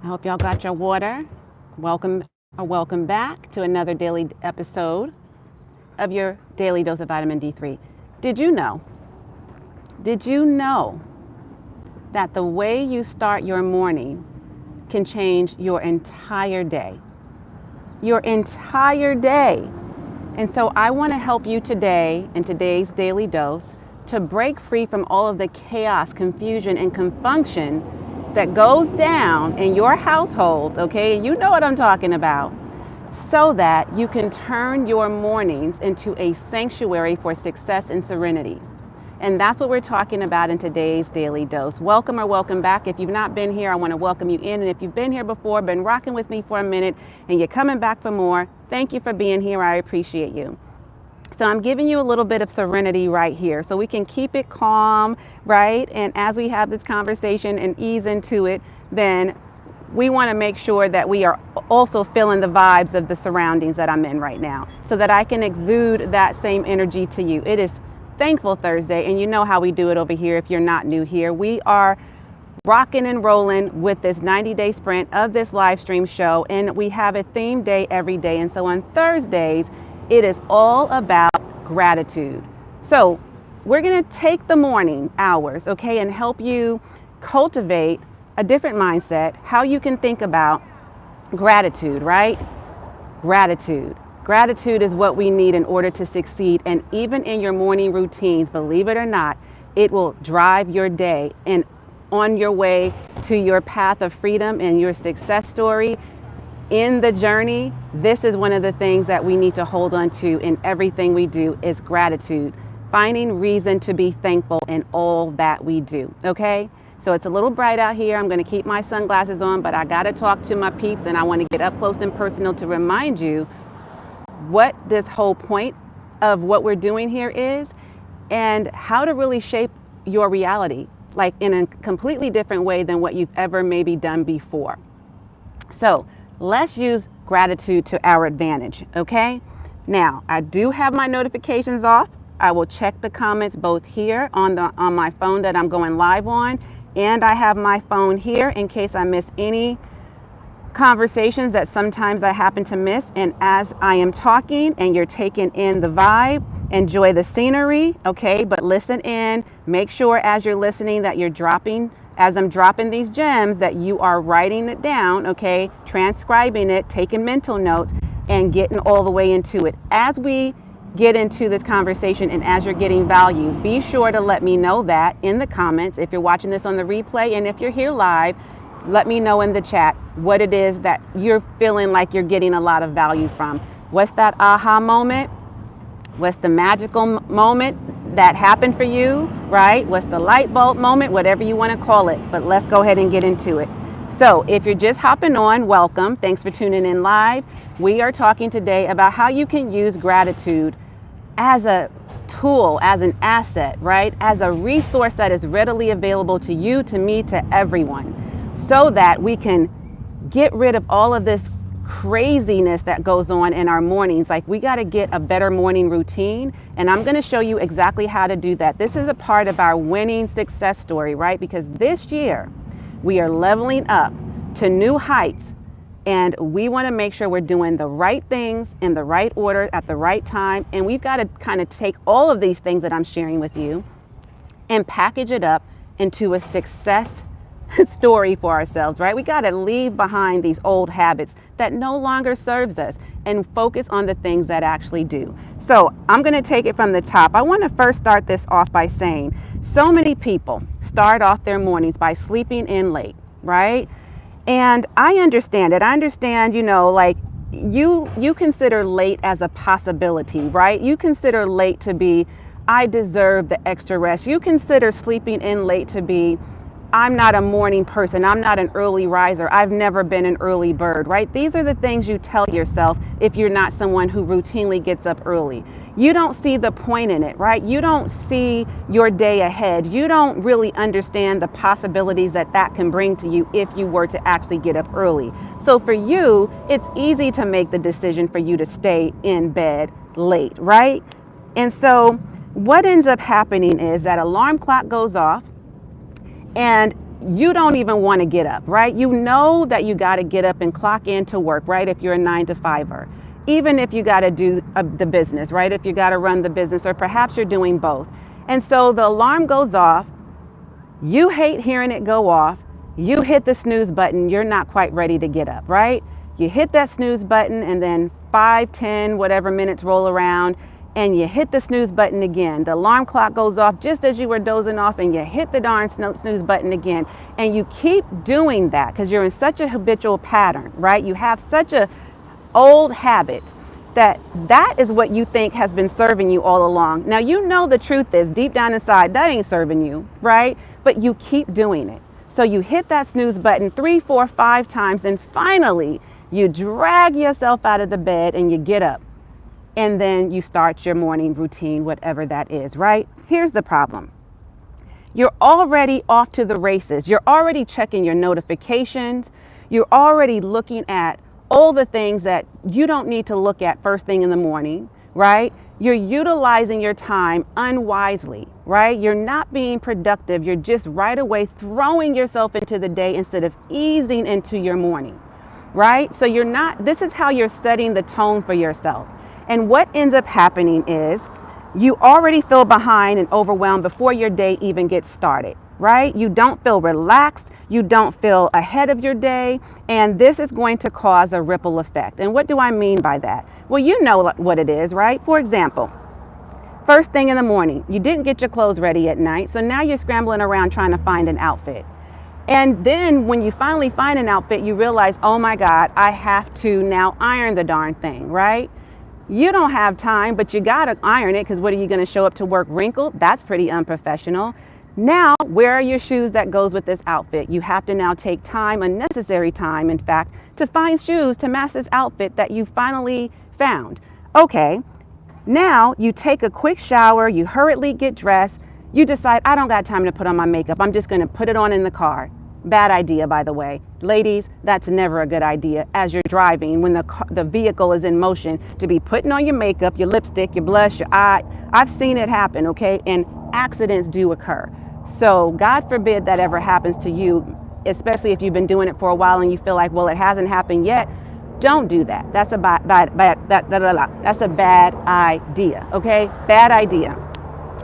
I hope y'all got your water. Welcome back to another daily episode of your daily dose of vitamin D3. Did you know that the way you start your morning can change your entire day? Your entire day. And so I want to help you today in today's daily dose to break free from all of the chaos, confusion, and confunction that goes down in your household, okay? You know what I'm talking about. So that you can turn your mornings into a sanctuary for success and serenity. And that's what we're talking about in today's daily dose. Welcome or welcome back. If you've not been here, I want to welcome you in. And if you've been here before, been rocking with me for a minute, and you're coming back for more, thank you for being here. I appreciate you. So I'm giving you a little bit of serenity right here so we can keep it calm, right? And as we have this conversation and ease into it, then we want to make sure that we are also feeling the vibes of the surroundings that I'm in right now so that I can exude that same energy to you. It is Thankful Thursday, and you know how we do it over here if you're not new here. We are rocking and rolling with this 90-day sprint of this live stream show, and we have a theme day every day. And so on Thursdays, it is all about gratitude. So we're going to take the morning hours, okay, and help you cultivate a different mindset, how you can think about gratitude, right? Gratitude. Gratitude is what we need in order to succeed. And even in your morning routines, believe it or not, it will drive your day and on your way to your path of freedom and your success story. In the journey, this is one of the things that we need to hold on to in everything we do is gratitude, finding reason to be thankful in all that we do, okay? So it's a little bright out here. I'm going to keep my sunglasses on, but I got to talk to my peeps, and I want to get up close and personal to remind you what this whole point of what we're doing here is and how to really shape your reality, like in a completely different way than what you've ever maybe done before. So let's use gratitude to our advantage, okay? Now, I do have my notifications off. I will check the comments both here on my phone that I'm going live on, and I have my phone here in case I miss any conversations that sometimes I happen to miss. And as I am talking and you're taking in the vibe, enjoy the scenery, okay? But listen in, make sure as you're listening that you're dropping, as I'm dropping these gems, that you are writing it down, okay? Transcribing it, taking mental notes, and getting all the way into it. As we get into this conversation and as you're getting value, be sure to let me know that in the comments if you're watching this on the replay, and if you're here live, let me know in the chat what it is that you're feeling like you're getting a lot of value from. What's that aha moment? What's the magical moment that happened for you, right? What's the light bulb moment? Whatever you want to call it. But let's go ahead and get into it. So if you're just hopping on, welcome. Thanks for tuning in live. We are talking today about how you can use gratitude as a tool, as an asset, right? As a resource that is readily available to you, to me, to everyone, so that we can get rid of all of this craziness that goes on in our mornings. Like, we got to get a better morning routine, and I'm going to show you exactly how to do that. This is a part of our winning success story, right? Because this year we are leveling up to new heights, and we want to make sure we're doing the right things in the right order at the right time. And we've got to kind of take all of these things that I'm sharing with you and package it up into a success story for ourselves, right? We got to leave behind these old habits that no longer serves us and focus on the things that actually do. So I'm going to take it from the top. I want to first start this off by saying so many people start off their mornings by sleeping in late, right? And I understand it. I understand, like you consider late as a possibility, right? You consider late to be, I deserve the extra rest. You consider sleeping in late to be, I'm not a morning person. I'm not an early riser. I've never been an early bird, right? These are the things you tell yourself if you're not someone who routinely gets up early. You don't see the point in it, right? You don't see your day ahead. You don't really understand the possibilities that can bring to you if you were to actually get up early. So for you, it's easy to make the decision for you to stay in bed late, right? And so what ends up happening is that alarm clock goes off, and you don't even want to get up, right? You know that you got to get up and clock into work, right? If you're a 9-to-5er, even if you got to do the business, right? If you got to run the business, or perhaps you're doing both. And so the alarm goes off. You hate hearing it go off. You hit the snooze button. You're not quite ready to get up, right? You hit that snooze button, and then 5, 10, whatever minutes roll around, and you hit the snooze button again. The alarm clock goes off just as you were dozing off, and you hit the darn snooze button again. And you keep doing that because you're in such a habitual pattern, right? You have such a old habit that is what you think has been serving you all along. Now, you know the truth is deep down inside that ain't serving you, right? But you keep doing it. So you hit that snooze button 3, 4, 5 times, and finally you drag yourself out of the bed and you get up. And then you start your morning routine, whatever that is, right? Here's the problem. You're already off to the races. You're already checking your notifications. You're already looking at all the things that you don't need to look at first thing in the morning, right? You're utilizing your time unwisely, right? You're not being productive. You're just right away throwing yourself into the day instead of easing into your morning, right? So this is how you're setting the tone for yourself. And what ends up happening is you already feel behind and overwhelmed before your day even gets started, right? You don't feel relaxed. You don't feel ahead of your day. And this is going to cause a ripple effect. And what do I mean by that? Well, you know what it is, right? For example, first thing in the morning, you didn't get your clothes ready at night. So now you're scrambling around trying to find an outfit. And then when you finally find an outfit, you realize, oh my God, I have to now iron the darn thing, right? You don't have time, but you got to iron it because what are you going to show up to work wrinkled? That's pretty unprofessional. Now, where are your shoes that goes with this outfit? You have to now take time, unnecessary time, in fact, to find shoes to match this outfit that you finally found. Okay, now you take a quick shower, you hurriedly get dressed, you decide, I don't got time to put on my makeup. I'm just going to put it on in the car. Bad idea, by the way. Ladies, that's never a good idea as you're driving when the vehicle is in motion to be putting on your makeup, your lipstick, your blush, your eye. I've seen it happen, okay? And accidents do occur. So God forbid that ever happens to you, especially if you've been doing it for a while and you feel like, well, it hasn't happened yet. Don't do that. That's a that's a bad idea, okay? Bad idea.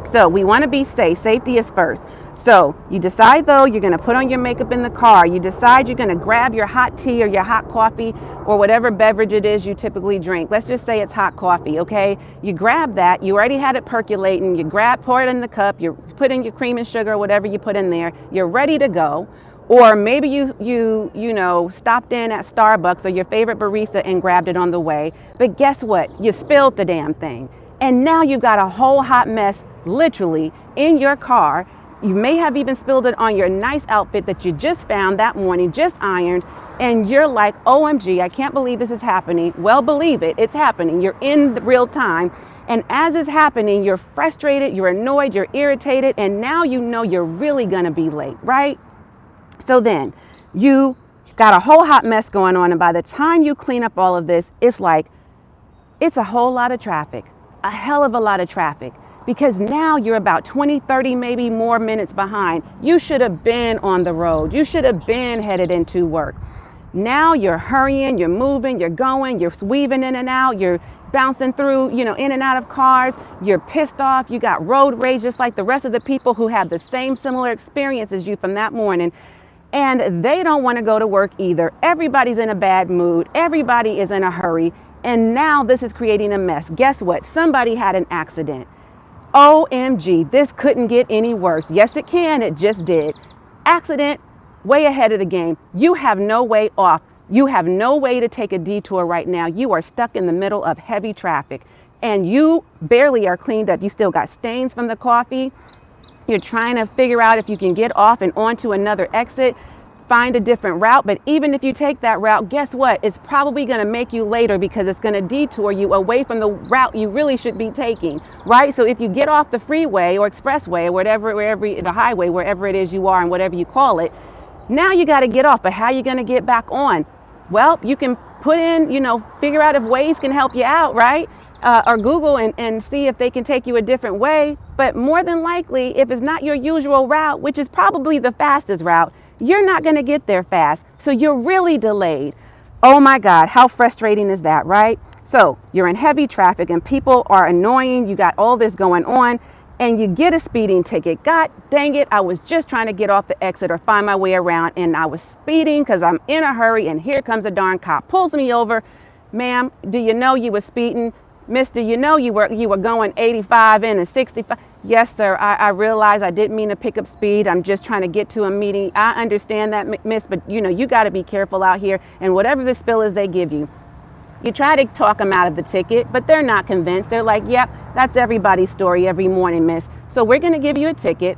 So we want to be safe. Safety is first. So you decide, though, you're going to put on your makeup in the car. You decide you're going to grab your hot tea or your hot coffee or whatever beverage it is you typically drink. Let's just say it's hot coffee, okay? You grab that. You already had it percolating. You pour it in the cup. You put in your cream and sugar or whatever you put in there. You're ready to go. Or maybe you stopped in at Starbucks or your favorite barista and grabbed it on the way. But guess what? You spilled the damn thing. And now you've got a whole hot mess, literally, in your car. You may have even spilled it on your nice outfit that you just found that morning, just ironed, and you're like, OMG, I can't believe this is happening. Well, believe it, it's happening. You're in real time. And as it's happening, you're frustrated, you're annoyed, you're irritated, and now you know you're really gonna be late, right? So then you got a whole hot mess going on, and by the time you clean up all of this, it's a whole lot of traffic, a hell of a lot of traffic. Because now you're about 20, 30, maybe more minutes behind. You should have been on the road. You should have been headed into work. Now you're hurrying, you're moving, you're going, you're weaving in and out, you're bouncing through, in and out of cars. You're pissed off. You got road rage just like the rest of the people who have the same similar experience as you from that morning. And they don't want to go to work either. Everybody's in a bad mood. Everybody is in a hurry. And now this is creating a mess. Guess what? Somebody had an accident. OMG, this couldn't get any worse. Yes, it can. It just did. Accident, way ahead of the game. You have no way off. You have no way to take a detour right now. You are stuck in the middle of heavy traffic and you barely are cleaned up. You still got stains from the coffee. You're trying to figure out if you can get off and onto another exit, find a different route. But even if you take that route, guess what? It's probably going to make you later because it's going to detour you away from the route you really should be taking, right? So if you get off the freeway or expressway or wherever the highway, wherever it is you are and whatever you call it, now you got to get off. But how are you going to get back on? Well, you can put in, figure out if Waze can help you out, right? Or Google and see if they can take you a different way. But more than likely, if it's not your usual route, which is probably the fastest route, you're not going to get there fast. So you're really delayed. Oh my God, how frustrating is that, right? So you're in heavy traffic and people are annoying. You got all this going on and you get a speeding ticket. God dang it, I was just trying to get off the exit or find my way around and I was speeding because I'm in a hurry and here comes a darn cop, pulls me over. Ma'am, do you know you were speeding? Mister, you know you were going 85 in and 65. Yes, sir, I realize I didn't mean to pick up speed. I'm just trying to get to a meeting. I understand that, miss, but you know, you got to be careful out here. And whatever the spill is they give you, you try to talk them out of the ticket, but they're not convinced. They're like, yep, that's everybody's story every morning, miss. So we're going to give you a ticket,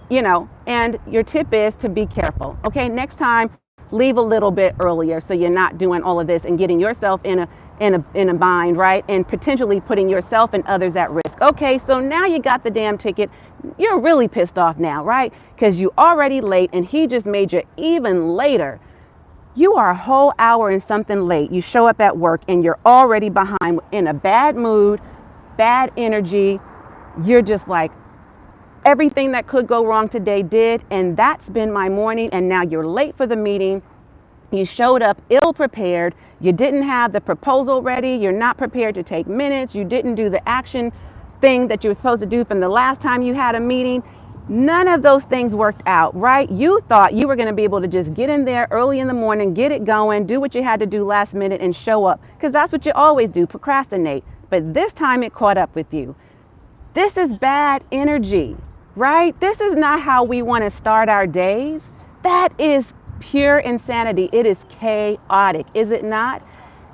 you know, and your tip is to be careful. Okay, next time, leave a little bit earlier so you're not doing all of this and getting yourself in a bind, right? And potentially putting yourself and others at risk. Okay, so now you got the damn ticket. You're really pissed off now, right? Because you already late and he just made you even later. You are a whole hour and something late. You show up at work and you're already behind, in a bad mood, bad energy. You're just like, everything that could go wrong today did, and that's been my morning, and now you're late for the meeting. You showed up ill prepared. You didn't have the proposal ready. You're not prepared to take minutes. You didn't do the action thing that you were supposed to do from the last time you had a meeting. None of those things worked out, right? You thought you were going to be able to just get in there early in the morning, get it going, do what you had to do last minute and show up, because that's what you always do, procrastinate. But this time it caught up with you. This is bad energy, right? This is not how we want to start our days. That is pure insanity. It is chaotic, is it not?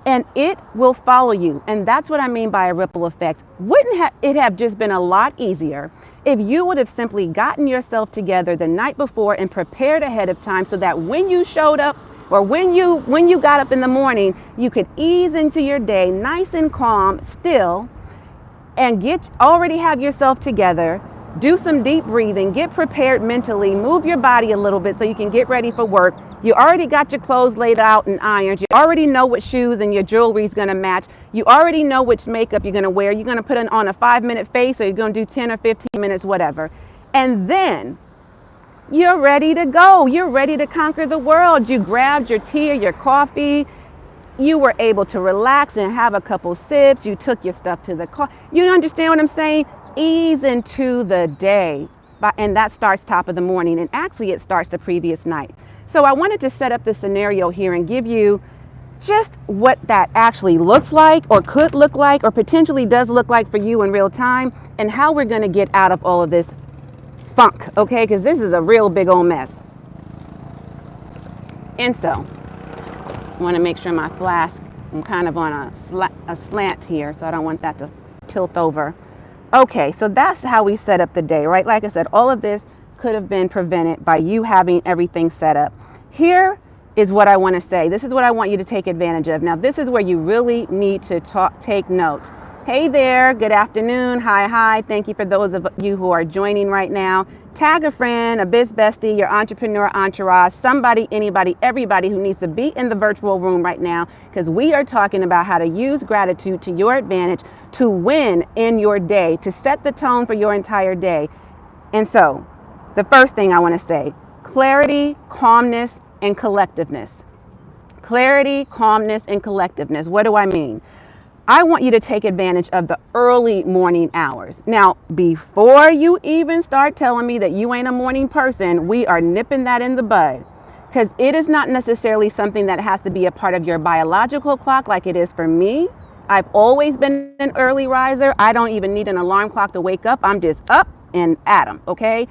And it will follow you. And that's what I mean by a ripple effect. Wouldn't it have just been a lot easier if you would have simply gotten yourself together the night before and prepared ahead of time so that when you showed up or when you got up in the morning, you could ease into your day nice and calm still and already have yourself together, do some deep breathing, get prepared mentally, move your body a little bit so you can get ready for work. You already got your clothes laid out and ironed. You already know what shoes and your jewelry is going to match. You already know which makeup you're going to wear. You're going to put on a 5-minute face or you're going to do 10 or 15 minutes, whatever. And then you're ready to go. You're ready to conquer the world. You grabbed your tea or your coffee. You were able to relax and have a couple sips. You took your stuff to the car. You understand what I'm saying? Ease into the day. And that starts top of the morning. And actually, it starts the previous night. So I wanted to set up this scenario here and give you just what that actually looks like or could look like or potentially does look like for you in real time and how we're going to get out of all of this funk, okay? Because this is a real big old mess. And so I want to make sure my flask, I'm kind of on a slant here, so I don't want that to tilt over. Okay, so that's how we set up the day, right? Like I said, all of this could have been prevented by you having everything set up. Here is what I want to say. This is what I want you to take advantage of. Now, this is where you really need to take note. Hey there, good afternoon, hi. Thank you for those of you who are joining right now. Tag a friend, a biz bestie, your entrepreneur entourage, somebody, anybody, everybody who needs to be in the virtual room right now, because we are talking about how to use gratitude to your advantage to win in your day, to set the tone for your entire day. And so, the first thing I want to say, clarity, calmness, and collectiveness. Clarity, calmness, and collectiveness. What do I mean? I want you to take advantage of the early morning hours. Now, before you even start telling me that you ain't a morning person, we are nipping that in the bud. Because it is not necessarily something that has to be a part of your biological clock like it is for me. I've always been an early riser. I don't even need an alarm clock to wake up. I'm just up and at 'em, okay?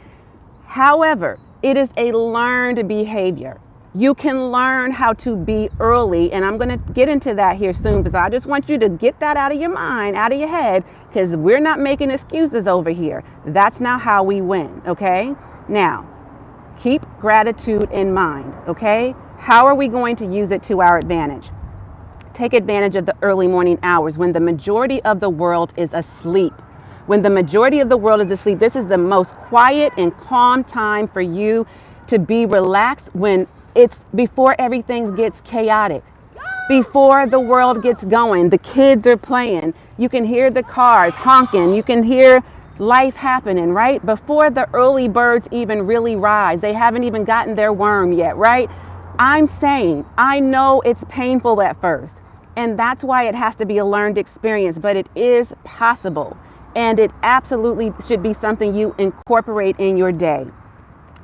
However, it is a learned behavior. You can learn how to be early, and I'm going to get into that here soon because I just want you to get that out of your mind, out of your head, because we're not making excuses over here. That's not how we win, okay? Now, keep gratitude in mind, okay? How are we going to use it to our advantage? Take advantage of the early morning hours when the majority of the world is asleep. When the majority of the world is asleep, this is the most quiet and calm time for you to be relaxed when it's before everything gets chaotic, before the world gets going, the kids are playing, you can hear the cars honking, you can hear life happening, right? Before the early birds even really rise, they haven't even gotten their worm yet, right? I'm saying, I know it's painful at first, and that's why it has to be a learned experience, but it is possible, and it absolutely should be something you incorporate in your day.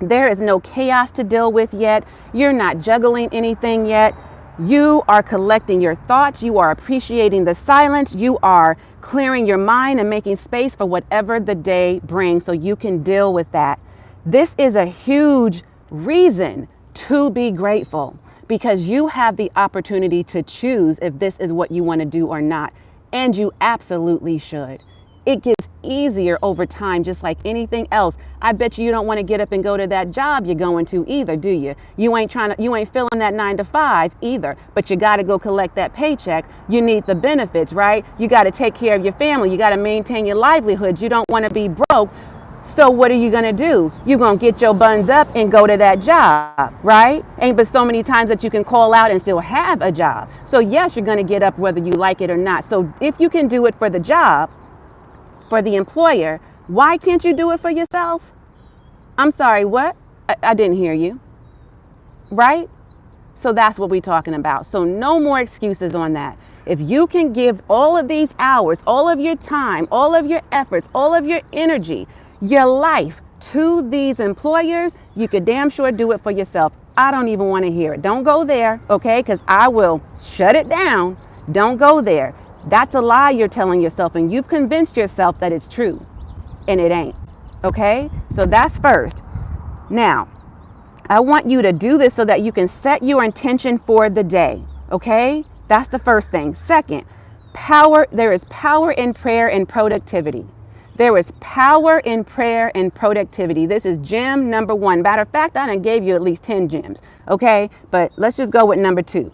There is no chaos to deal with yet. You're not juggling anything yet. You are collecting your thoughts. You are appreciating the silence. You are clearing your mind and making space for whatever the day brings so you can deal with that. This is a huge reason to be grateful, because you have the opportunity to choose if this is what you want to do or not. And you absolutely should. It gets easier over time, just like anything else. I bet you don't want to get up and go to that job you're going to either, do you? You ain't feeling that 9 to 5 either, but you got to go collect that paycheck. You need the benefits, right? You got to take care of your family. You got to maintain your livelihood. You don't want to be broke. So what are you going to do? You're going to get your buns up and go to that job, right? Ain't but so many times that you can call out and still have a job. So yes, you're going to get up whether you like it or not. So if you can do it for the job, for the employer, why can't you do it for yourself? I'm sorry, what? I didn't hear you. Right? So that's what we're talking about. So no more excuses on that. If you can give all of these hours, all of your time, all of your efforts, all of your energy, your life to these employers, you could damn sure do it for yourself. I don't even want to hear it. Don't go there, okay? Because I will shut it down. Don't go there. That's a lie you're telling yourself, and you've convinced yourself that it's true, and it ain't, okay? So that's first. Now, I want you to do this so that you can set your intention for the day, okay? That's the first thing. Second, there is power in prayer and productivity. There is power in prayer and productivity. This is gem number 1. Matter of fact, I done gave you at least 10 gems, okay? But let's just go with number 2.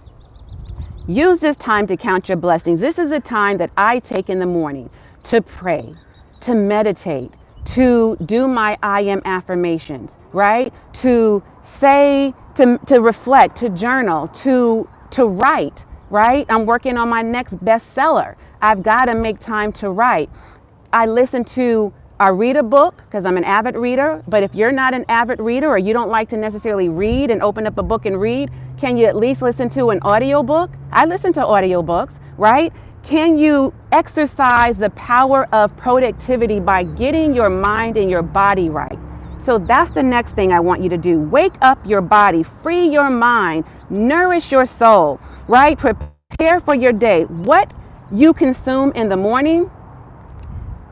Use this time to count your blessings. This is a time that I take in the morning to pray, to meditate, to do my I am affirmations, right? To say, to reflect, to journal, to write, right? I'm working on my next bestseller. I've got to make time to write. I read a book because I'm an avid reader, but if you're not an avid reader or you don't like to necessarily read and open up a book and read, can you at least listen to an audiobook? I listen to audiobooks, right? Can you exercise the power of productivity by getting your mind and your body right? So that's the next thing I want you to do. Wake up your body, free your mind, nourish your soul, right? Prepare for your day. What you consume in the morning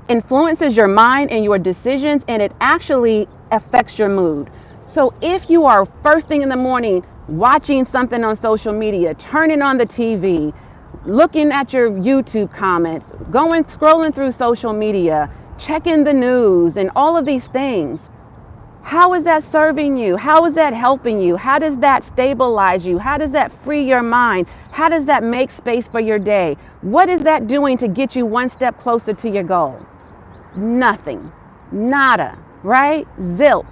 influences your mind and your decisions, and it actually affects your mood. So if you are first thing in the morning watching something on social media, turning on the TV, looking at your YouTube comments, scrolling through social media, checking the news and all of these things, how is that serving you? How is that helping you? How does that stabilize you? How does that free your mind? How does that make space for your day? What is that doing to get you one step closer to your goal? Nothing, nada, right? Zilt,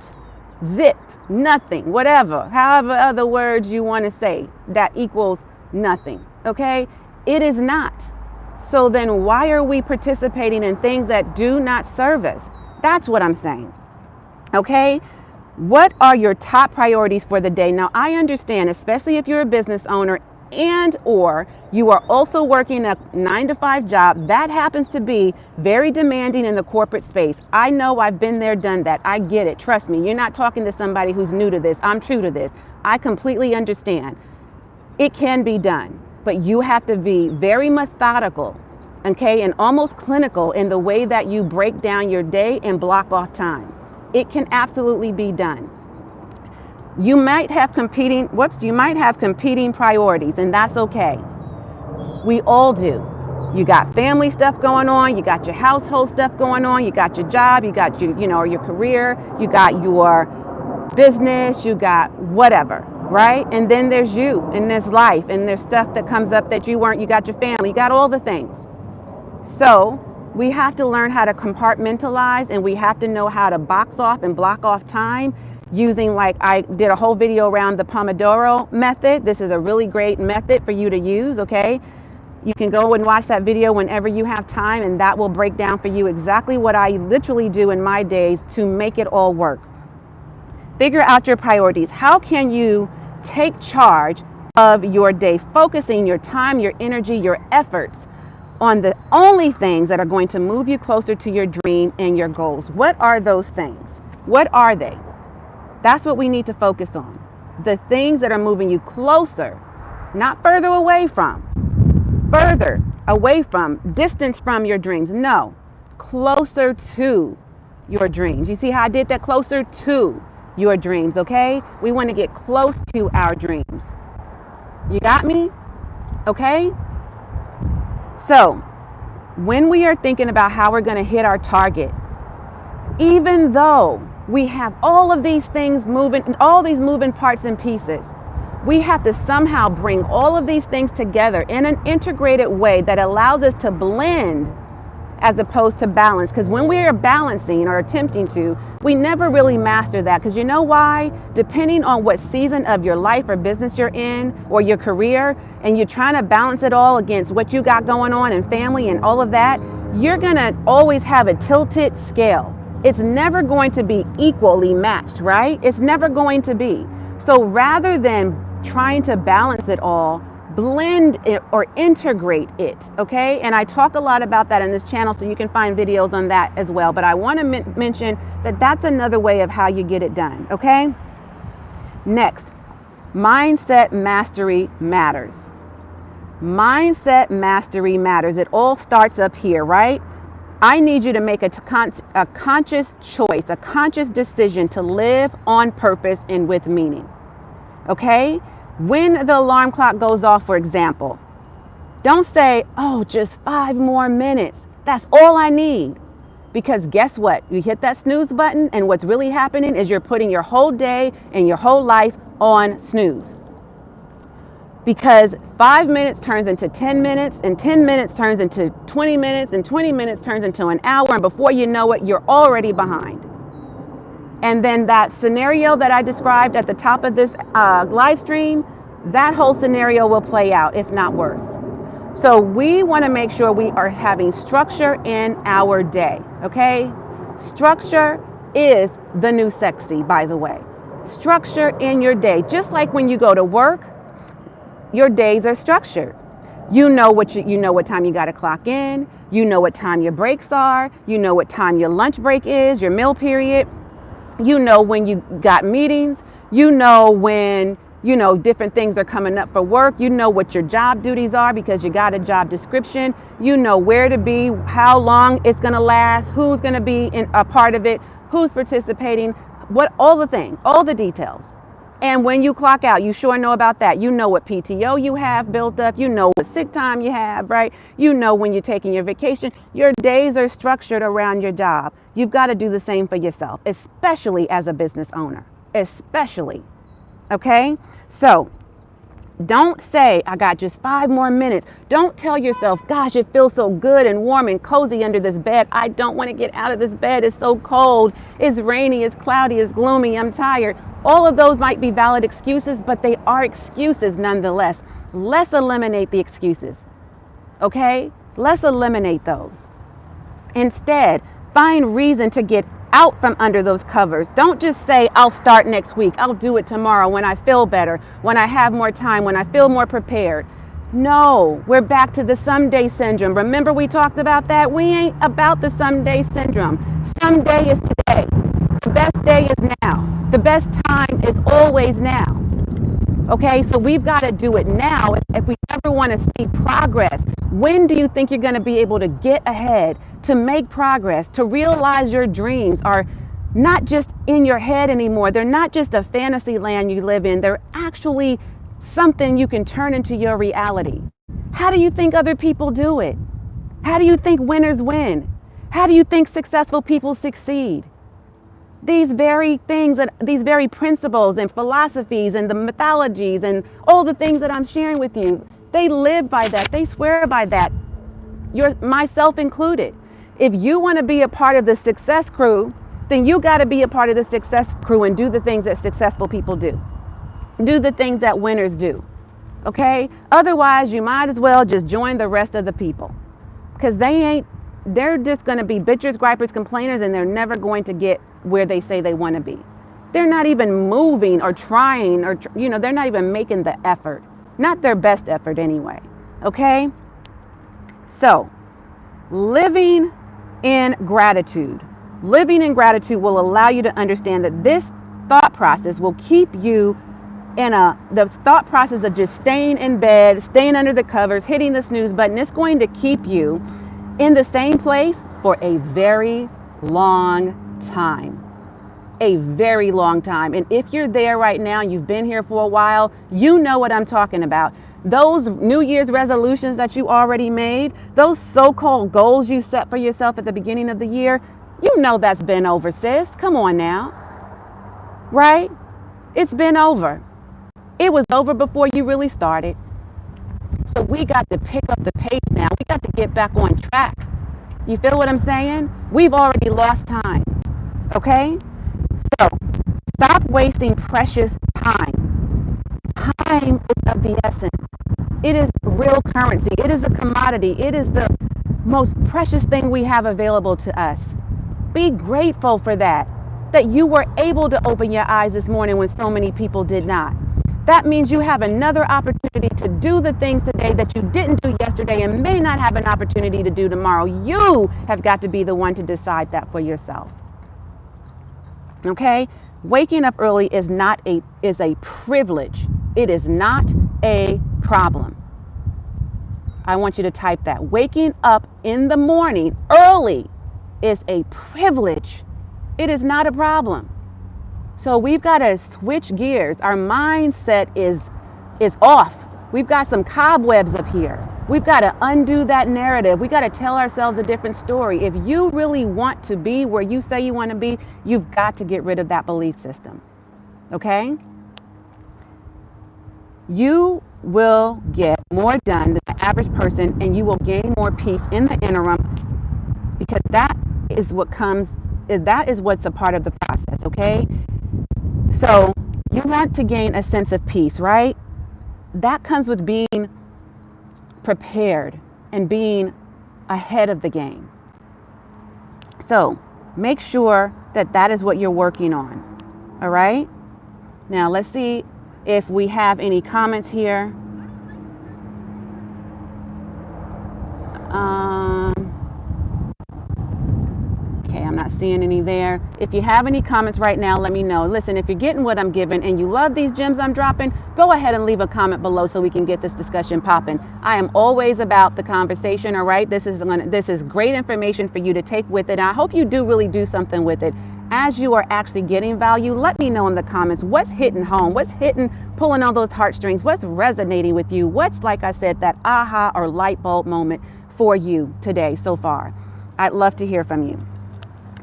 zip, nothing, whatever, however other words you want to say, that equals nothing, okay? It is not. So then why are we participating in things that do not serve us? That's what I'm saying, okay? What are your top priorities for the day? Now, I understand, especially if you're a business owner and or you are also working a 9 to 5 job that happens to be very demanding in the corporate space. I know, I've been there, done that. I get it. Trust me. You're not talking to somebody who's new to this. I'm true to this. I completely understand. It can be done, but you have to be very methodical, okay, and almost clinical in the way that you break down your day and block off time. It can absolutely be done. You might have competing priorities, and that's okay. We all do. You got family stuff going on, you got your household stuff going on, you got your job, you got your career, you got your business, you got whatever, right? And then there's you, and there's life, and there's stuff that comes up that you got your family, you got all the things. So we have to learn how to compartmentalize, and we have to know how to box off and block off time using, like I did a whole video around the Pomodoro method. This is a really great method for you to use, okay? You can go and watch that video whenever you have time, and that will break down for you exactly what I literally do in my days to make it all work. Figure out your priorities. How can you take charge of your day, focusing your time, your energy, your efforts on the only things that are going to move you closer to your dream and your goals? What are those things? What are they? That's what we need to focus on. The things that are moving you closer, not further away from, distance from your dreams. No, closer to your dreams. You see how I did that? Closer to your dreams, okay? We want to get close to our dreams. You got me? Okay? So, when we are thinking about how we're going to hit our target, even though we have all of these things moving, all these moving parts and pieces, we have to somehow bring all of these things together in an integrated way that allows us to blend as opposed to balance. Because when we are balancing or attempting to, we never really master that. Because you know why? Depending on what season of your life or business you're in or your career, and you're trying to balance it all against what you got going on and family and all of that, you're going to always have a tilted scale. It's never going to be equally matched, right? It's never going to be. So rather than trying to balance it all, blend it or integrate it, okay? And I talk a lot about that in this channel, so you can find videos on that as well. But I want to mention that that's another way of how you get it done, okay? Next, mindset mastery matters. Mindset mastery matters. It all starts up here, right? I need you to make a conscious choice, a conscious decision to live on purpose and with meaning, okay? When the alarm clock goes off, for example, don't say, oh, just 5 more minutes. That's all I need. Because guess what? You hit that snooze button, and what's really happening is you're putting your whole day and your whole life on snooze. Because 5 minutes turns into 10 minutes, and 10 minutes turns into 20 minutes, and 20 minutes turns into an hour, and before you know it, you're already behind. And then that scenario that I described at the top of this live stream, that whole scenario will play out, if not worse. So we want to make sure we are having structure in our day, okay? Structure is the new sexy, by the way. Structure in your day. Just like when you go to work, your days are structured. You know what time you got to clock in. You know what time your breaks are. You know what time your lunch break is, your meal period. You know when you got meetings. You know when, different things are coming up for work. You know what your job duties are because you got a job description. You know where to be, how long it's going to last, who's going to be a part of it, who's participating, all the things, all the details. And when you clock out, you sure know about that. You know what PTO you have built up. You know what sick time you have, right? You know when you're taking your vacation. Your days are structured around your job. You've got to do the same for yourself, especially as a business owner, especially. Okay? So don't say, I got just 5 more minutes. Don't tell yourself, gosh, it feels so good and warm and cozy under this bed. I don't want to get out of this bed. It's so cold. It's rainy. It's cloudy. It's gloomy. I'm tired. All of those might be valid excuses, but they are excuses nonetheless. Let's eliminate the excuses. Okay? Let's eliminate those. Instead, find reason to get out from under those covers. Don't just say, I'll start next week. I'll do it tomorrow when I feel better, when I have more time, when I feel more prepared. No, we're back to the someday syndrome. Remember we talked about that? We ain't about the someday syndrome. Someday is today. The best day is now. The best time is always now. Okay, so we've got to do it now if we ever want to see progress. When do you think you're going to be able to get ahead, to make progress, to realize your dreams are not just in your head anymore? They're not just a fantasy land you live in. They're actually something you can turn into your reality. How do you think other people do it? How do you think winners win? How do you think successful people succeed? These very things, these very principles and philosophies and the mythologies and all the things that I'm sharing with you, they live by that. They swear by that. Myself included. If you want to be a part of the success crew, then you got to be a part of the success crew and do the things that successful people do. Do the things that winners do. Okay? Otherwise, you might as well just join the rest of the people, because they're just going to be bitchers, gripers, complainers, and they're never going to get where they say they want to be. They're not even moving or trying, or they're not even making the effort, not their best effort anyway. Okay? So, living in gratitude will allow you to understand that this thought process will keep you in the thought process of just staying in bed, staying under the covers, hitting the snooze button. It's going to keep you in the same place for a very long time. A very long time. And if you're there right now, you've been here for a while, you know what I'm talking about. Those New Year's resolutions that you already made, those so-called goals you set for yourself at the beginning of the year, you know that's been over, sis. Come on now. Right? It's been over. It was over before you really started. So we got to pick up the pace now. We got to get back on track. You feel what I'm saying? We've already lost time. Okay? So stop wasting precious time. Time is of the essence. It is real currency. It is a commodity. It is the most precious thing we have available to us. Be grateful for that you were able to open your eyes this morning when so many people did not. That means you have another opportunity to do the things today that you didn't do yesterday and may not have an opportunity to do tomorrow. You have got to be the one to decide that for yourself. Okay? Waking up early is a privilege. It is not a problem. I want you to type that. Waking up in the morning early is a privilege. It is not a problem. So we've got to switch gears. Our mindset is off. We've got some cobwebs up here. We've got to undo that narrative. We got to tell ourselves a different story. If you really want to be where you say you want to be, you've got to get rid of that belief system. Okay? You will get more done than the average person, and you will gain more peace in the interim, because that is what's a part of the process. Okay? So you want to gain a sense of peace, right? That comes with being prepared and being ahead of the game. So make sure that is what you're working on. All right? Now let's see if we have any comments here. Okay, I'm not seeing any there. If you have any comments right now, let me know. Listen, if you're getting what I'm giving and you love these gems I'm dropping, go ahead and leave a comment below so we can get this discussion popping. I am always about the conversation, all right? This is great information for you to take with it. I hope you really do something with it. As you are actually getting value, let me know in the comments what's hitting home, what's pulling on those heartstrings, what's resonating with you, what's, like I said, that aha or light bulb moment for you today so far. I'd love to hear from you.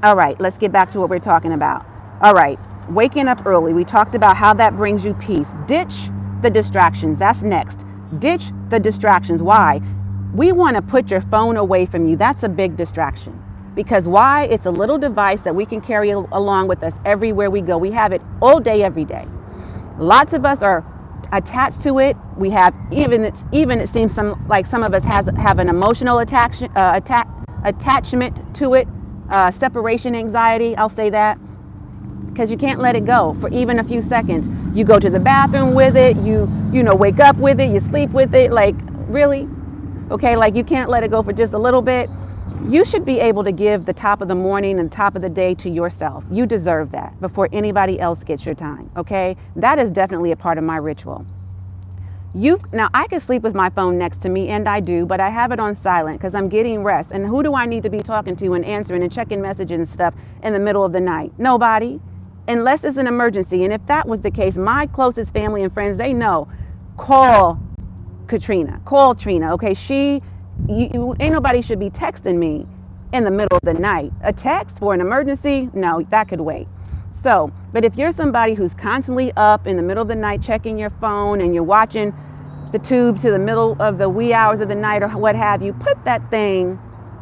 All right, let's get back to what we're talking about. All right, waking up early. We talked about how that brings you peace. Ditch the distractions. That's next. Ditch the distractions. Why? We want to put your phone away from you. That's a big distraction. Because why? It's a little device that we can carry along with us everywhere we go. We have it all day, every day. Lots of us are attached to it. We have it seems some of us have an emotional attachment to it. Separation anxiety, I'll say that, because you can't let it go for even a few seconds. You go to the bathroom with it, you wake up with it, you sleep with it, like, really? Okay, like, you can't let it go for just a little bit. You should be able to give the top of the morning and top of the day to yourself. You deserve that before anybody else gets your time, okay? That is definitely a part of my ritual. Now, I can sleep with my phone next to me, and I do, but I have it on silent because I'm getting rest. And who do I need to be talking to and answering and checking messages and stuff in the middle of the night? Nobody, unless it's an emergency. And if that was the case, my closest family and friends, they know, call Trina, okay? Ain't nobody should be texting me in the middle of the night. A text for an emergency? No, that could wait. So, but if you're somebody who's constantly up in the middle of the night checking your phone and you're watching the tube to the middle of the wee hours of the night or what have you, put that thing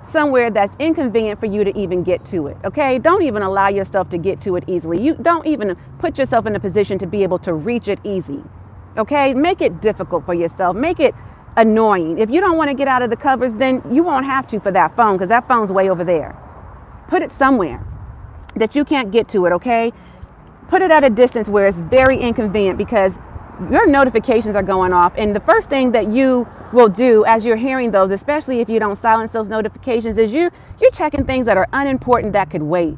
somewhere that's inconvenient for you to even get to it, okay? Don't even allow yourself to get to it easily. You don't even put yourself in a position to be able to reach it easy, Okay, make it difficult for yourself. Make it annoying. If you don't want to get out of the covers, then you won't have to for that phone, because that phone's way over there. Put it somewhere that you can't get to it, okay? Put it at a distance where it's very inconvenient, because your notifications are going off. And the first thing that you will do as you're hearing those, especially if you don't silence those notifications, is you're checking things that are unimportant that could wait.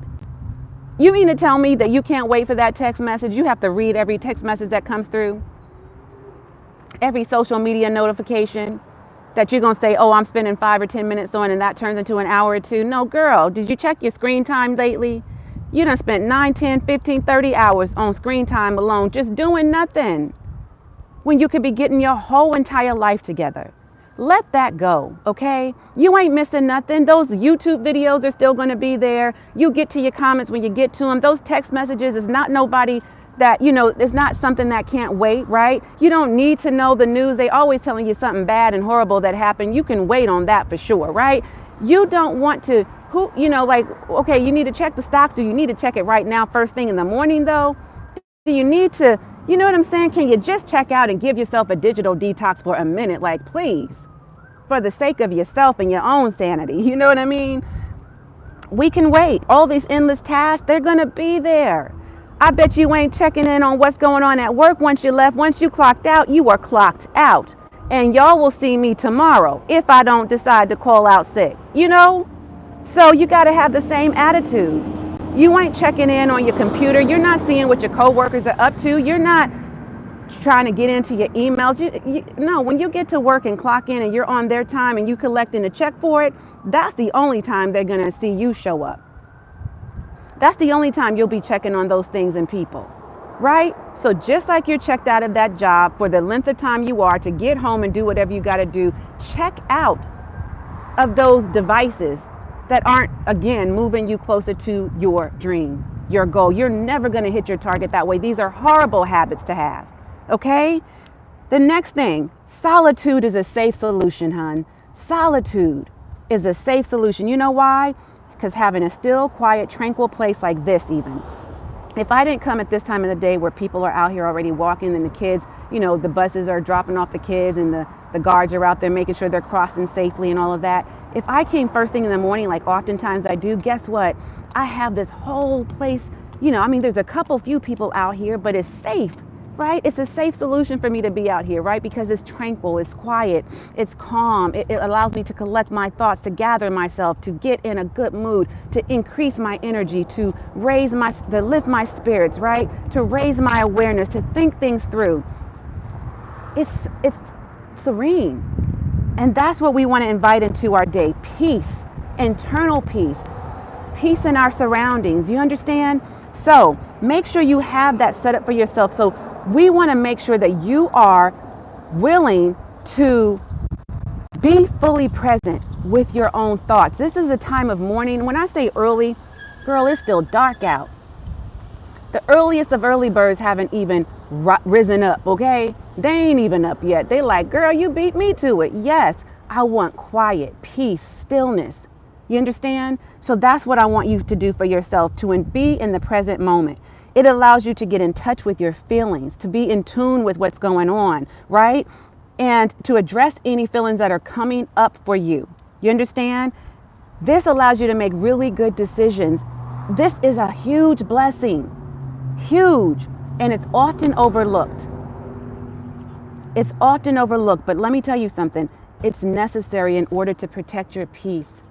You mean to tell me that you can't wait for that text message? You have to read every text message that comes through, every social media notification that you're going to say, oh, I'm spending 5 or 10 minutes on, and that turns into an hour or two. No, girl, did you check your screen time lately? You done spent 9, 10, 15, 30 hours on screen time alone, just doing nothing, when you could be getting your whole entire life together. Let that go, okay? You ain't missing nothing. Those YouTube videos are still going to be there. You get to your comments when you get to them. Those text messages is not nobody that, it's not something that can't wait, right? You don't need to know the news. They always telling you something bad and horrible that happened. You can wait on that for sure, right? You don't want to, okay, you need to check the stocks. Do you need to check it right now, first thing in the morning though? Do you need to, you know what I'm saying? Can you just check out and give yourself a digital detox for a minute? Like, please, for the sake of yourself and your own sanity. You know what I mean? We can wait. All these endless tasks, they're going to be there. I bet you ain't checking in on what's going on at work once you left. Once you clocked out, you are clocked out. And y'all will see me tomorrow if I don't decide to call out sick, So you got to have the same attitude. You ain't checking in on your computer. You're not seeing what your coworkers are up to. You're not trying to get into your emails. No, when you get to work and clock in and you're on their time and you collecting a check for it, that's the only time they're going to see you show up. That's the only time you'll be checking on those things and people, right? So just like you're checked out of that job for the length of time you are to get home and do whatever you got to do, check out of those devices that aren't, again, moving you closer to your dream, your goal. You're never going to hit your target that way. These are horrible habits to have, okay? The next thing, solitude is a safe solution, hon. Solitude is a safe solution. You know why? Because having a still, quiet, tranquil place like this even. If I didn't come at this time of the day where people are out here already walking and the kids, the buses are dropping off the kids and the guards are out there making sure they're crossing safely and all of that. If I came first thing in the morning, like oftentimes I do, guess what? I have this whole place, there's a few people out here, but it's safe, right? It's a safe solution for me to be out here, right? Because it's tranquil, it's quiet, it's calm. It allows me to collect my thoughts, to gather myself, to get in a good mood, to increase my energy, to lift my spirits, right? To raise my awareness, to think things through. It's serene. And that's what we want to invite into our day. Peace, internal peace, peace in our surroundings. You understand? So make sure you have that set up for yourself. So we want to make sure that you are willing to be fully present with your own thoughts. This is a time of morning. When I say early, girl, it's still dark out. The earliest of early birds haven't even risen up, okay? They ain't even up yet. They like, girl, you beat me to it. Yes, I want quiet, peace, stillness. You understand? So that's what I want you to do for yourself, to be in the present moment. It allows you to get in touch with your feelings, to be in tune with what's going on, right? And to address any feelings that are coming up for you. You understand? This allows you to make really good decisions. This is a huge blessing, huge, and it's often overlooked. It's often overlooked, but let me tell you something. It's necessary in order to protect your peace,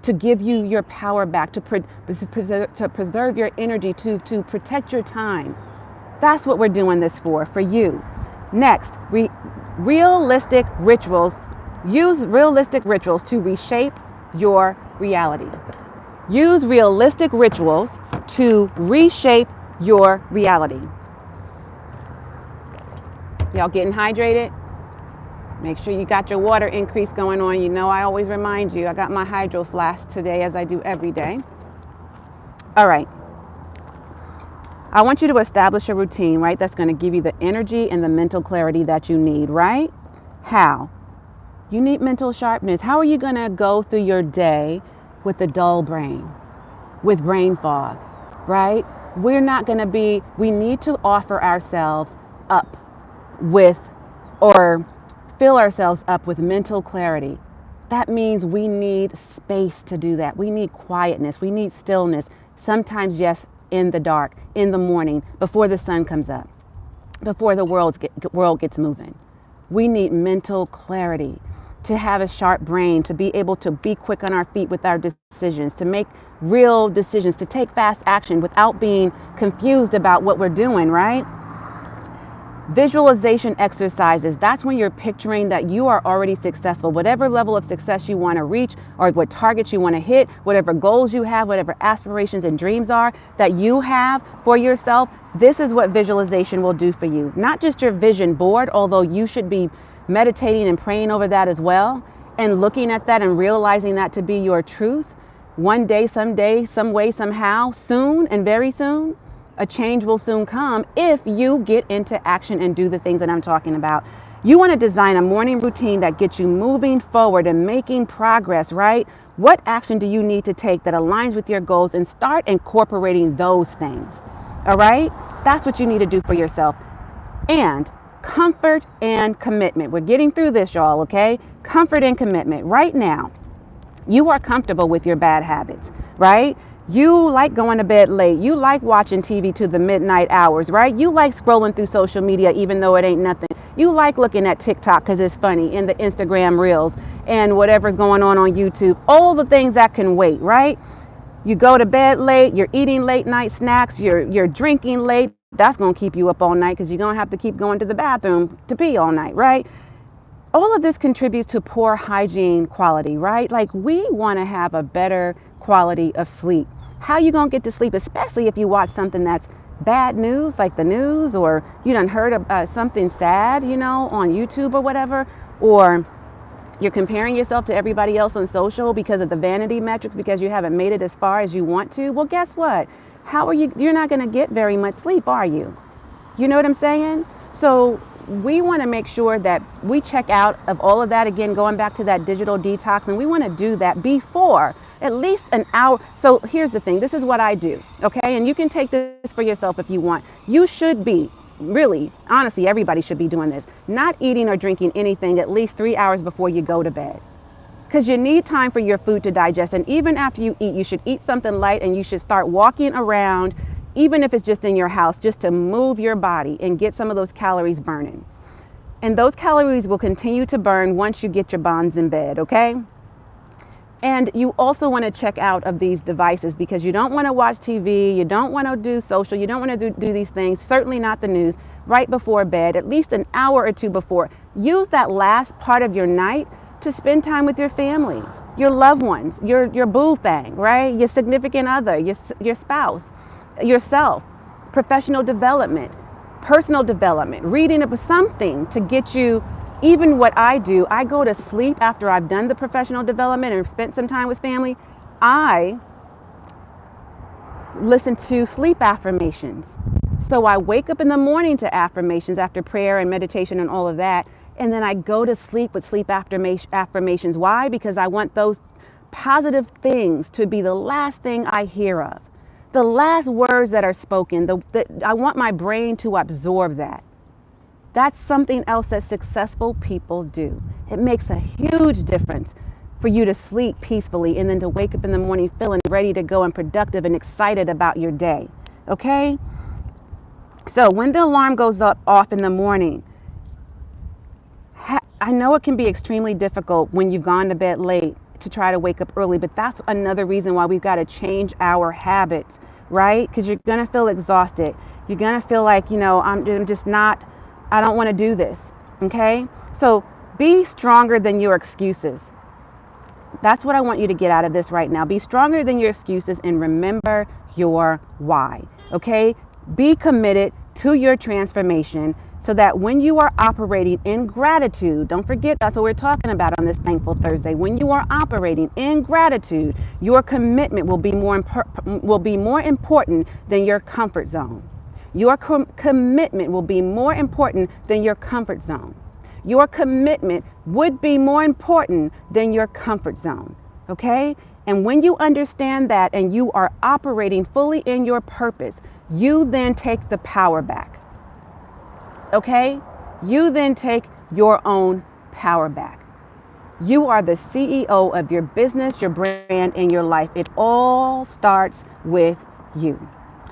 to give you your power back, to preserve your energy, to protect your time. That's what we're doing this for you. Next, realistic rituals. Use realistic rituals to reshape your reality. Use realistic rituals to reshape your reality. Y'all getting hydrated? Make sure you got your water increase going on. I always remind you, I got my hydro flask today, as I do every day. All right. I want you to establish a routine, right? That's going to give you the energy and the mental clarity that you need, right? How? You need mental sharpness. How are you going to go through your day with a dull brain, with brain fog, right? We need to offer ourselves up. with or fill ourselves up with mental clarity. That means we need space to do that. We need quietness. We need stillness. Sometimes, yes, in the dark, in the morning, before the sun comes up, before the world gets moving. We need mental clarity to have a sharp brain, to be able to be quick on our feet with our decisions, to make real decisions, to take fast action without being confused about what we're doing, right? Visualization exercises, that's when you're picturing that you are already successful, whatever level of success you want to reach or what targets you want to hit, whatever goals you have, whatever aspirations and dreams are that you have for yourself. This is what visualization will do for you. Not just your vision board, although you should be meditating and praying over that as well and looking at that and realizing that to be your truth. One day, someday, some way, somehow, soon and very soon. A change will soon come if you get into action and do the things that I'm talking about. You want to design a morning routine that gets you moving forward and making progress, right? What action do you need to take that aligns with your goals, and start incorporating those things, all right? That's what you need to do for yourself. And comfort and commitment. We're getting through this, y'all, okay? Comfort and commitment. Right now, you are comfortable with your bad habits, right? You like going to bed late. You like watching TV to the midnight hours, right? You like scrolling through social media even though it ain't nothing. You like looking at TikTok because it's funny, and the Instagram reels and whatever's going on YouTube. All the things that can wait, right? You go to bed late. You're eating late night snacks. You're drinking late. That's going to keep you up all night because you're going to have to keep going to the bathroom to pee all night, right? All of this contributes to poor hygiene quality, right? Like, we want to have a better quality of sleep. How you gonna get to sleep, especially if you watch something that's bad news, like the news, or you done heard of something sad, on YouTube or whatever, or you're comparing yourself to everybody else on social because of the vanity metrics, because you haven't made it as far as you want to. Well, guess what? You're not gonna get very much sleep, are you? You know what I'm saying? So we want to make sure that we check out of all of that, again, going back to that digital detox, and we want to do that before at least an hour. So here's the thing. This is what I do, okay? And you can take this for yourself if you want. You should be, really, honestly, everybody should be doing this. Not eating or drinking anything at least 3 hours before you go to bed. Because you need time for your food to digest. And even after you eat, you should eat something light, and you should start walking around, even if it's just in your house, just to move your body and get some of those calories burning. And those calories will continue to burn once you get your bonds in bed, okay? And you also want to check out of these devices, because you don't want to watch TV, you don't want to do social, you don't want to do these things, certainly not the news, right before bed, at least an hour or two before. Use that last part of your night to spend time with your family, your loved ones, your boo thing, right? Your significant other, your spouse, yourself, professional development, personal development, reading up something to get you. Even what I do, I go to sleep after I've done the professional development and spent some time with family. I listen to sleep affirmations. So I wake up in the morning to affirmations after prayer and meditation and all of that. And then I go to sleep with sleep affirmations. Why? Because I want those positive things to be the last thing I hear of. The last words that are spoken. I want my brain to absorb that. That's something else that successful people do. It makes a huge difference for you to sleep peacefully and then to wake up in the morning feeling ready to go and productive and excited about your day. Okay? So when the alarm goes off in the morning, I know it can be extremely difficult when you've gone to bed late to try to wake up early, but that's another reason why we've got to change our habits, right? Because you're going to feel exhausted. You're going to feel like, I'm just not, I don't want to do this, okay? So be stronger than your excuses. That's what I want you to get out of this right now. Be stronger than your excuses and remember your why, okay? Be committed to your transformation so that when you are operating in gratitude, don't forget that's what we're talking about on this Thankful Thursday. When you are operating in gratitude, your commitment will be more important than your comfort zone. Your commitment will be more important than your comfort zone. Your commitment would be more important than your comfort zone, okay? And when you understand that and you are operating fully in your purpose, you then take the power back, okay? You then take your own power back. You are the CEO of your business, your brand, and your life. It all starts with you.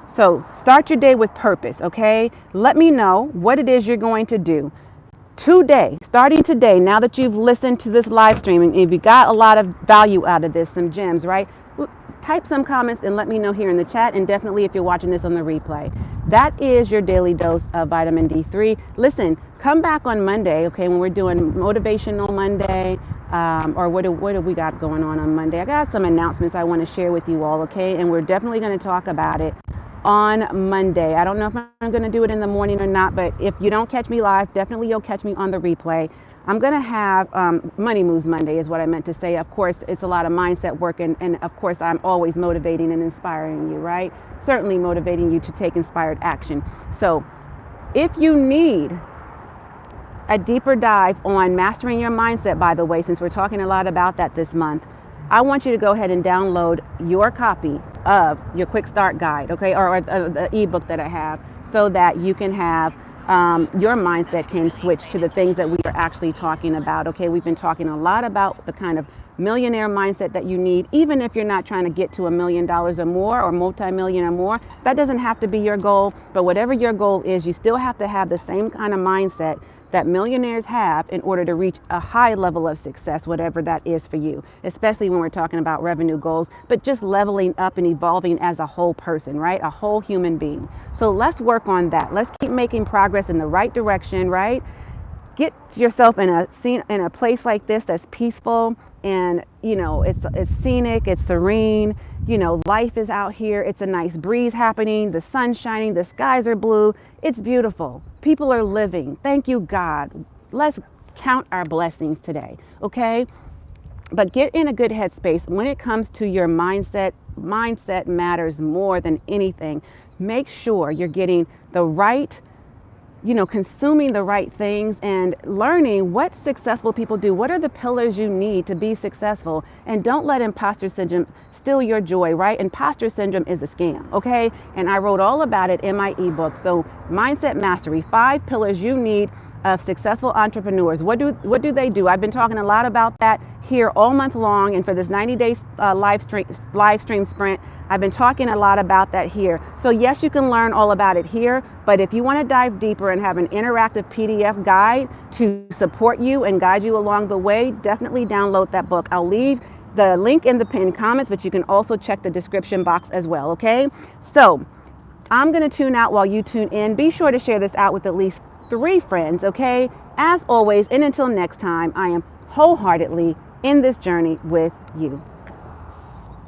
So start your day with purpose, okay? Let me know what it is you're going to do today, starting today, now that you've listened to this live stream and if you got a lot of value out of this, some gems, right? Type some comments and let me know here in the chat, and definitely if you're watching this on the replay. That is your daily dose of vitamin D3. Listen, come back on Monday, okay, when we're doing Motivational Monday, or what do we got going on Monday? I got some announcements I want to share with you all, okay, and we're definitely going to talk about it on Monday. I don't know if I'm going to do it in the morning or not, but if you don't catch me live, definitely you'll catch me on the replay. I'm going to have Money Moves Monday is what I meant to say. Of course, it's a lot of mindset work, and of course, I'm always motivating and inspiring you, right? Certainly motivating you to take inspired action. So if you need a deeper dive on mastering your mindset, by the way, since we're talking a lot about that this month, I want you to go ahead and download your copy of your quick start guide, okay, or the ebook that I have, so that you can have your mindset can switch to the things that we are actually talking about. Okay, we've been talking a lot about the kind of millionaire mindset that you need, even if you're not trying to get to $1 million or more or multi-million or more. That doesn't have to be your goal, but whatever your goal is, you still have to have the same kind of mindset that millionaires have in order to reach a high level of success, whatever that is for you, especially when we're talking about revenue goals, but just leveling up and evolving as a whole person, right? A whole human being. So let's work on that. Let's keep making progress in the right direction, right? Get yourself in a place like this that's peaceful, and it's scenic, it's serene, life is out here, it's a nice breeze happening, the sun's shining, the skies are blue, it's beautiful, people are living, thank you God. Let's count our blessings today, okay? But get in a good headspace when it comes to your mindset. Mindset matters more than anything. Make sure you're getting the right, consuming the right things and learning what successful people do. What are the pillars you need to be successful? And don't let imposter syndrome steal your joy, right? Imposter syndrome is a scam, okay? And I wrote all about it in my ebook. So Mindset Mastery, 5 pillars you need of successful entrepreneurs. What do they do? I've been talking a lot about that here all month long, and for this 90-day live stream sprint, I've been talking a lot about that here. So yes, you can learn all about it here, but if you want to dive deeper and have an interactive PDF guide to support you and guide you along the way, definitely download that book. I'll leave the link in the pinned comments, but you can also check the description box as well, okay? So I'm going to tune out while you tune in. Be sure to share this out with at least 3 friends, okay? As always, and until next time, I am wholeheartedly in this journey with you.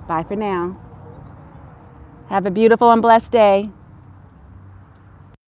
Bye for now. Have a beautiful and blessed day.